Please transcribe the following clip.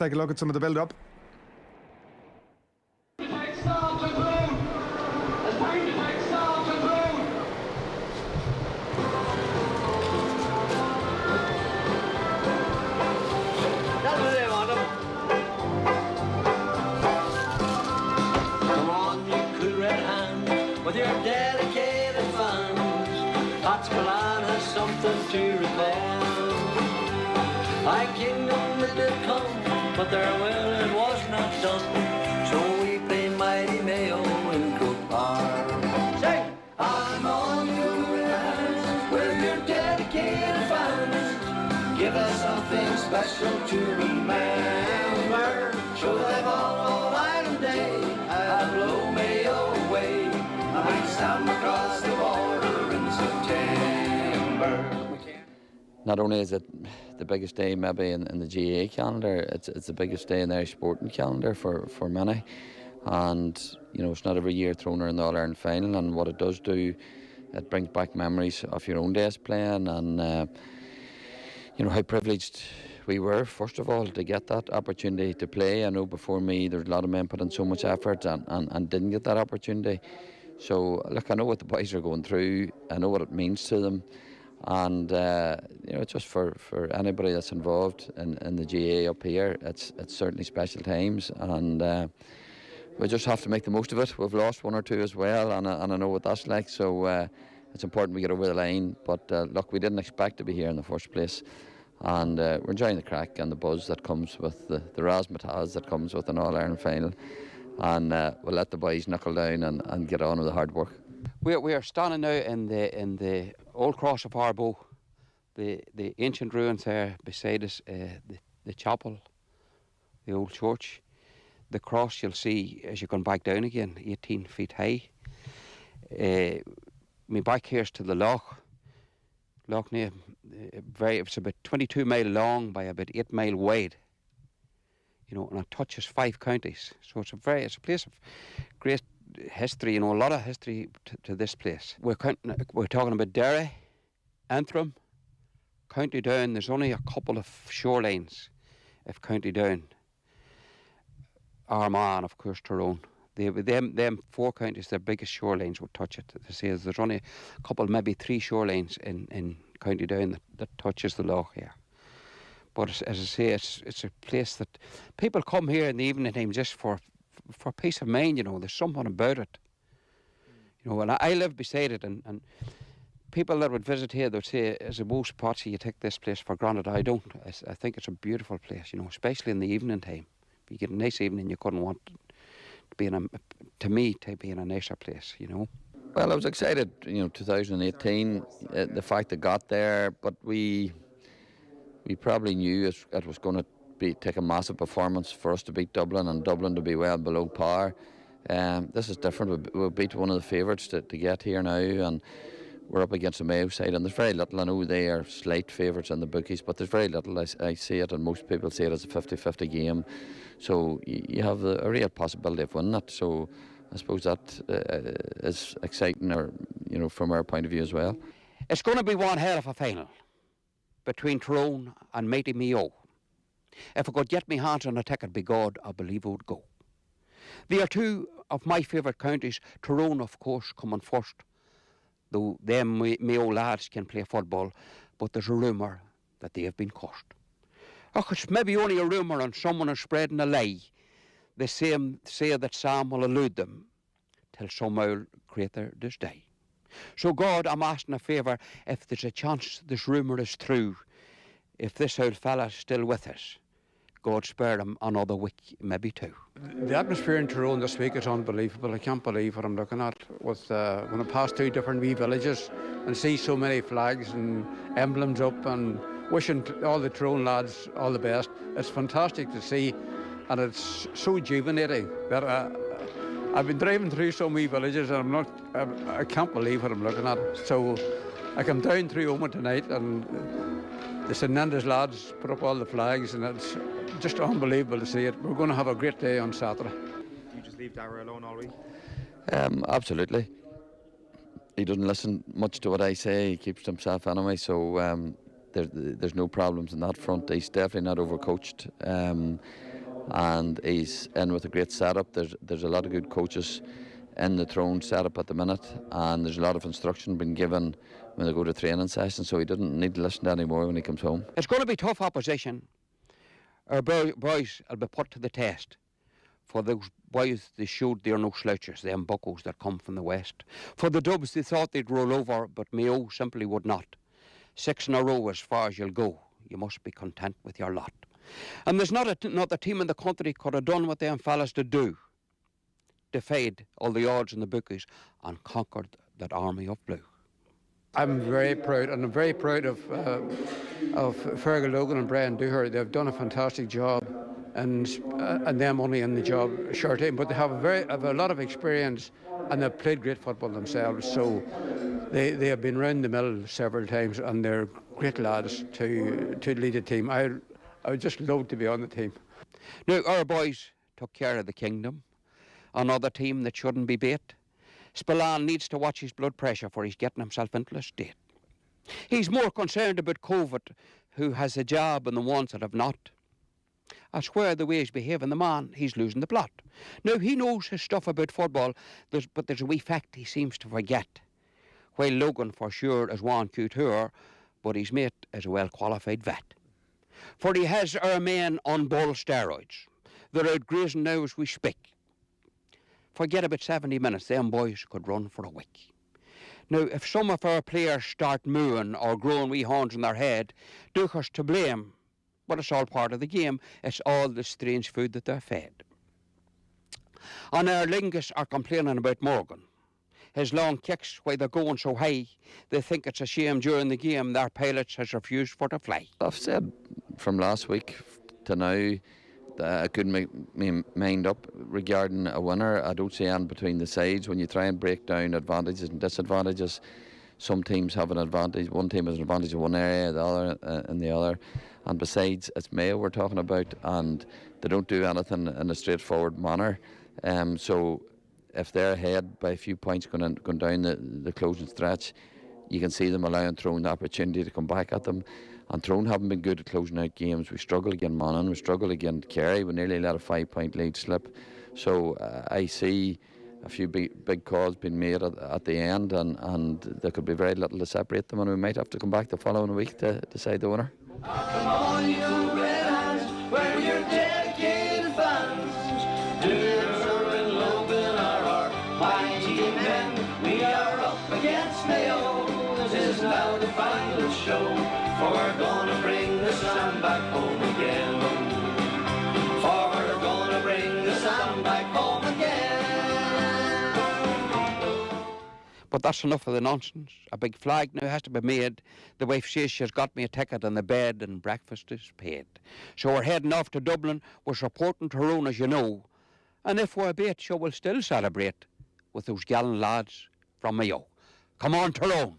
Take a look at some of the build-up. With your dedicated fans, Pat's Milan has something to recall. Thy kingdom it did come, but their will it was not done. So we play mighty Mayo in Crook Park. Sing! I'm on your hands with your dedicated fans. Give us something special to remember. Show them all Ireland Day and blow Mayo away. I stand across the border in September. Not only is it the biggest day maybe in the GAA calendar, it's the biggest day in the Irish sporting calendar for many. And, you know, it's not every year Tyrone are in the All-Ireland final, and what it does do, it brings back memories of your own days playing, and, you know, how privileged we were, first of all, to get that opportunity to play. I know before me there's a lot of men put in so much effort and didn't get that opportunity. So, look, I know what the boys are going through, I know what it means to them, and, you know, just for anybody that's involved in the GAA up here, it's certainly special times, and we just have to make the most of it. We've lost one or two as well, and I know what that's like, so it's important we get over the line, but look, we didn't expect to be here in the first place, and we're enjoying the crack and the buzz that comes with the razzmatazz that comes with an All-Ireland final. And we'll let the boys knuckle down and get on with the hard work. We are standing now in the old cross of Arbo, the ancient ruins there beside us, the chapel, the old church. The cross you'll see as you're going back down again, 18 feet high. My back here's to the loch near, it's about 22 mile long by about 8 mile wide. You know, and it touches 5 counties. So it's a place of great history, you know, a lot of history to this place. We're talking about Derry, Antrim, County Down. There's only a couple of shorelines of County Down. Armagh, of course, Tyrone. Them 4 counties, their biggest shorelines would touch it. They say there's only a couple, maybe 3 shorelines in County Down that touches the loch here. But as I say, it's a place that people come here in the evening time just for peace of mind, you know. There's something about it. You know, and I live beside it, and people that would visit here, they'd say, as a most potsy, you take this place for granted. I don't. I think it's a beautiful place, you know, especially in the evening time. If you get a nice evening, you couldn't want to be in a nicer place, you know. Well, I was excited, you know, 2018, the fact it got there, but we probably knew it was going to take a massive performance for us to beat Dublin, and Dublin to be well below par. This is different. We beat one of the favourites to get here now, and we're up against the Mayo side, and there's very little. I know they are slight favourites in the bookies, but there's very little. I see it, and most people see it as a 50-50 game. So you have a real possibility of winning it. So I suppose that is exciting, or, you know, from our point of view as well. It's going to be one hell of a final between Tyrone and mighty Mayo. If I could get my hands on a ticket, by God, I believe I would go. They are 2 of my favourite counties. Tyrone, of course, coming first, though them Mayo lads can play football, but there's a rumour that they have been cursed. Oh, it's maybe only a rumour, and someone is spreading a lie. They say that Sam will elude them till somehow greater this day. So God, I'm asking a favour, if there's a chance this rumour is true, if this old fella's still with us, God spare him another week, maybe 2. The atmosphere in Tyrone this week is unbelievable. I can't believe what I'm looking at. With when I pass through different wee villages and see so many flags and emblems up, and wishing all the Tyrone lads all the best. It's fantastic to see, and it's so rejuvenating that I've been driving through so many villages, and I can't believe what I'm looking at. So I come down through Oma tonight, and the St Nanda's lads put up all the flags, and it's just unbelievable to see it. We're going to have a great day on Saturday. Do you just leave Darragh alone all week? Absolutely. He doesn't listen much to what I say. He keeps to himself anyway, so there's no problems in that front. He's definitely not overcoached. and he's in with a great setup. There's a lot of good coaches in the Tyrone setup at the minute, and there's a lot of instruction being given when they go to training sessions, so he doesn't need to listen to any more when he comes home. It's going to be tough opposition. Our boys will be put to the test. For those boys, they showed they're no slouchers, them buckos that come from the west. For the Dubs, they thought they'd roll over, but Mayo simply would not. 6 in a row as far as you'll go. You must be content with your lot. And there's not another team in the country could have done what them fellas did do. Defied all the odds and the bookies and conquered that army of blue. I'm very proud, and I'm very proud of Fergal Logan and Brian Dooher. They've done a fantastic job, and them only in the job a short time, but they have a lot of experience, and they've played great football themselves. So they have been round the mill several times, and they're great lads to lead a team. I would just love to be on the team. Now, our boys took care of the Kingdom. Another team that shouldn't be beat. Spillane needs to watch his blood pressure, for he's getting himself into a state. He's more concerned about COVID, who has a job, and the ones that have not. I swear the way he's behaving, the man, he's losing the plot. Now, he knows his stuff about football, but there's a wee fact he seems to forget. While Logan, for sure, is one couture, but his mate is a well-qualified vet. For he has our men on ball steroids. They're out grazing now as we speak. Forget about 70 minutes, them boys could run for a week. Now, if some of our players start mooing or growing wee horns in their head, Dooher's to blame. But it's all part of the game. It's all the strange food that they're fed. And our linguists are complaining about Morgan. His long kicks, why they're going so high, they think it's a shame during the game their pilots has refused for to fly. I've said from last week to now that I couldn't make my mind up regarding a winner. I don't see any between the sides. When you try and break down advantages and disadvantages, some teams have an advantage. One team has an advantage in one area, the other in the other. And besides, it's Mayo we're talking about, and they don't do anything in a straightforward manner. So if they're ahead by a few points going down the closing stretch, you can see them allowing Tyrone the opportunity to come back at them. And Tyrone haven't been good at closing out games. We struggle against Monaghan, we struggle against Kerry, we nearly let a 5-point lead slip. So I see a few big calls being made at the end, and there could be very little to separate them, and we might have to come back the following week to decide the winner. Come on, you red hands, where your dedicated fans. Dooher and Logan are our mighty men. We are up against Mayo. This is now the final show, for we're gonna bring the sun back home again. For we're gonna bring the sun back home again. But that's enough of the nonsense. A big flag now has to be made. The wife says she's got me a ticket and the bed and breakfast is paid. So we're heading off to Dublin. We're supporting Tyrone, as you know. And if we're beat, so we'll still celebrate with those gallant lads from Mayo. Come on, Tyrone.